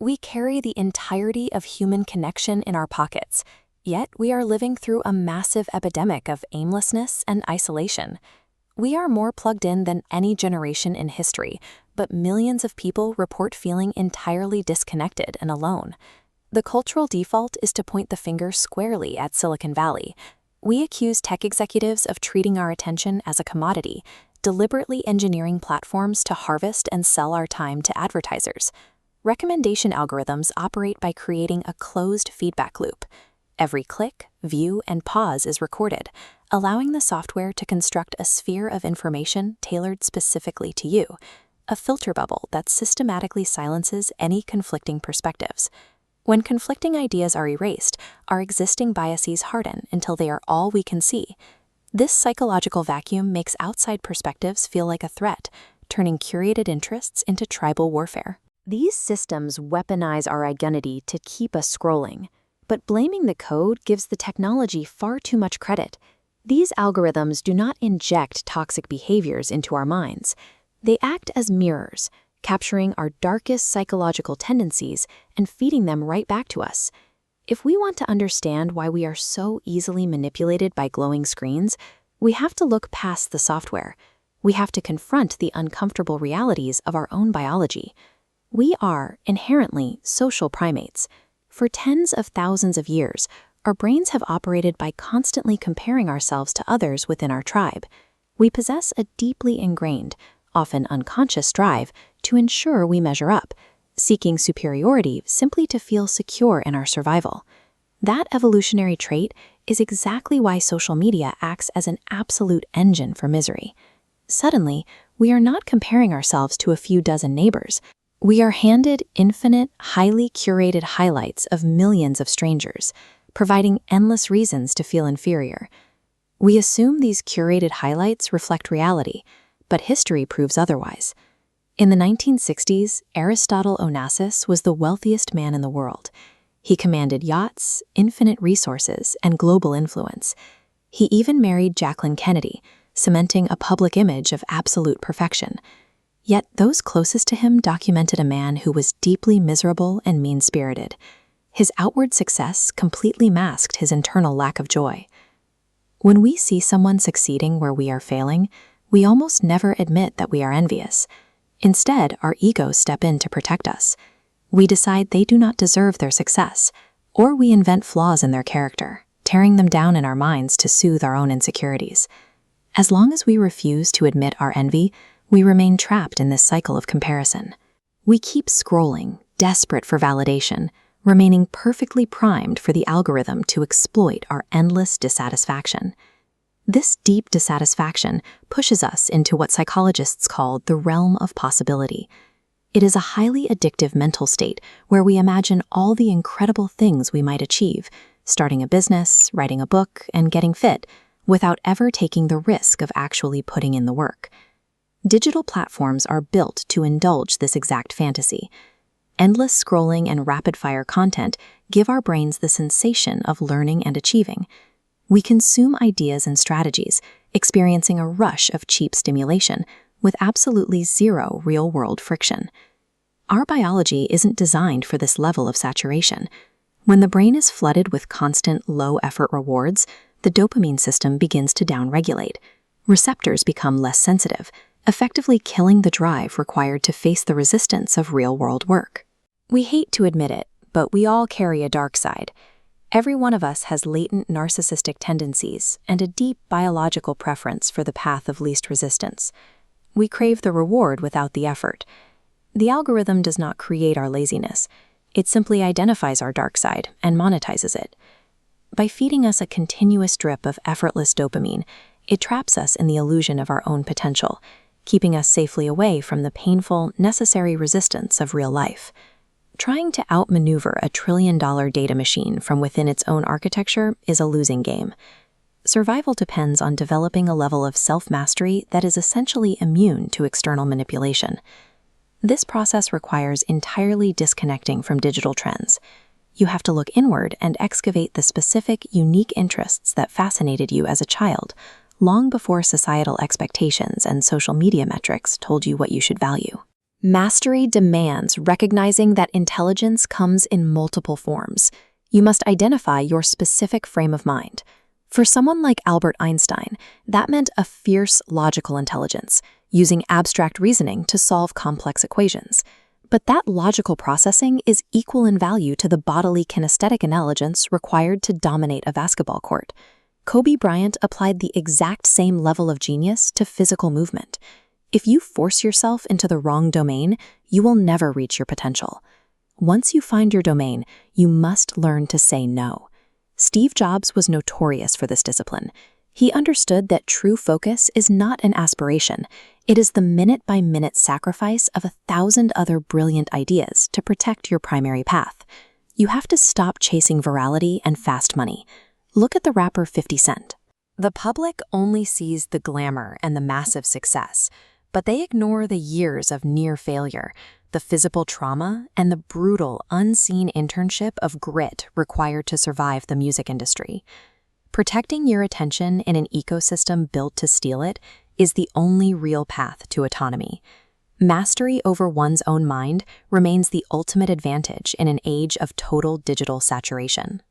We carry the entirety of human connection in our pockets, yet we are living through a massive epidemic of aimlessness and isolation. We are more plugged in than any generation in history, but millions of people report feeling entirely disconnected and alone. The cultural default is to point the finger squarely at Silicon Valley. We accuse tech executives of treating our attention as a commodity, deliberately engineering platforms to harvest and sell our time to advertisers. Recommendation algorithms operate by creating a closed feedback loop. Every click, view, and pause is recorded, allowing the software to construct a sphere of information tailored specifically to you, a filter bubble that systematically silences any conflicting perspectives. When conflicting ideas are erased, our existing biases harden until they are all we can see. This psychological vacuum makes outside perspectives feel like a threat, turning curated interests into tribal warfare. These systems weaponize our identity to keep us scrolling. But blaming the code gives the technology far too much credit. These algorithms do not inject toxic behaviors into our minds. They act as mirrors, capturing our darkest psychological tendencies and feeding them right back to us. If we want to understand why we are so easily manipulated by glowing screens, we have to look past the software. We have to confront the uncomfortable realities of our own biology. We are inherently social primates. For tens of thousands of years, our brains have operated by constantly comparing ourselves to others within our tribe. We possess a deeply ingrained, often unconscious drive to ensure we measure up, seeking superiority simply to feel secure in our survival. That evolutionary trait is exactly why social media acts as an absolute engine for misery. Suddenly, we are not comparing ourselves to a few dozen neighbors. We are handed infinite, highly curated highlights of millions of strangers, providing endless reasons to feel inferior. We assume these curated highlights reflect reality, but history proves otherwise. In the 1960s, Aristotle Onassis was the wealthiest man in the world. He commanded yachts, infinite resources, and global influence. He even married Jacqueline Kennedy, cementing a public image of absolute perfection. Yet those closest to him documented a man who was deeply miserable and mean-spirited. His outward success completely masked his internal lack of joy. When we see someone succeeding where we are failing, we almost never admit that we are envious. Instead, our egos step in to protect us. We decide they do not deserve their success, or we invent flaws in their character, tearing them down in our minds to soothe our own insecurities. As long as we refuse to admit our envy, we remain trapped in this cycle of comparison. We keep scrolling, desperate for validation, remaining perfectly primed for the algorithm to exploit our endless dissatisfaction. This deep dissatisfaction pushes us into what psychologists call the realm of possibility. It is a highly addictive mental state where we imagine all the incredible things we might achieve, starting a business, writing a book, and getting fit, without ever taking the risk of actually putting in the work. Digital platforms are built to indulge this exact fantasy. Endless scrolling and rapid-fire content give our brains the sensation of learning and achieving. We consume ideas and strategies, experiencing a rush of cheap stimulation with absolutely zero real-world friction. Our biology isn't designed for this level of saturation. When the brain is flooded with constant, low-effort rewards, the dopamine system begins to downregulate. Receptors become less sensitive, effectively killing the drive required to face the resistance of real-world work. We hate to admit it, but we all carry a dark side. Every one of us has latent narcissistic tendencies and a deep biological preference for the path of least resistance. We crave the reward without the effort. The algorithm does not create our laziness. It simply identifies our dark side and monetizes it. By feeding us a continuous drip of effortless dopamine, it traps us in the illusion of our own potential, keeping us safely away from the painful, necessary resistance of real life. Trying to outmaneuver a trillion-dollar data machine from within its own architecture is a losing game. Survival depends on developing a level of self-mastery that is essentially immune to external manipulation. This process requires entirely disconnecting from digital trends. You have to look inward and excavate the specific, unique interests that fascinated you as a child, long before societal expectations and social media metrics told you what you should value. Mastery demands recognizing that intelligence comes in multiple forms. You must identify your specific frame of mind. For someone like Albert Einstein, that meant a fierce logical intelligence, using abstract reasoning to solve complex equations. But that logical processing is equal in value to the bodily kinesthetic intelligence required to dominate a basketball court. Kobe Bryant applied the exact same level of genius to physical movement. If you force yourself into the wrong domain, you will never reach your potential. Once you find your domain, you must learn to say no. Steve Jobs was notorious for this discipline. He understood that true focus is not an aspiration. It is the minute-by-minute sacrifice of 1,000 other brilliant ideas to protect your primary path. You have to stop chasing virality and fast money. Look at the rapper 50 Cent. The public only sees the glamour and the massive success, but they ignore the years of near failure, the physical trauma, and the brutal, unseen internship of grit required to survive the music industry. Protecting your attention in an ecosystem built to steal it is the only real path to autonomy. Mastery over one's own mind remains the ultimate advantage in an age of total digital saturation.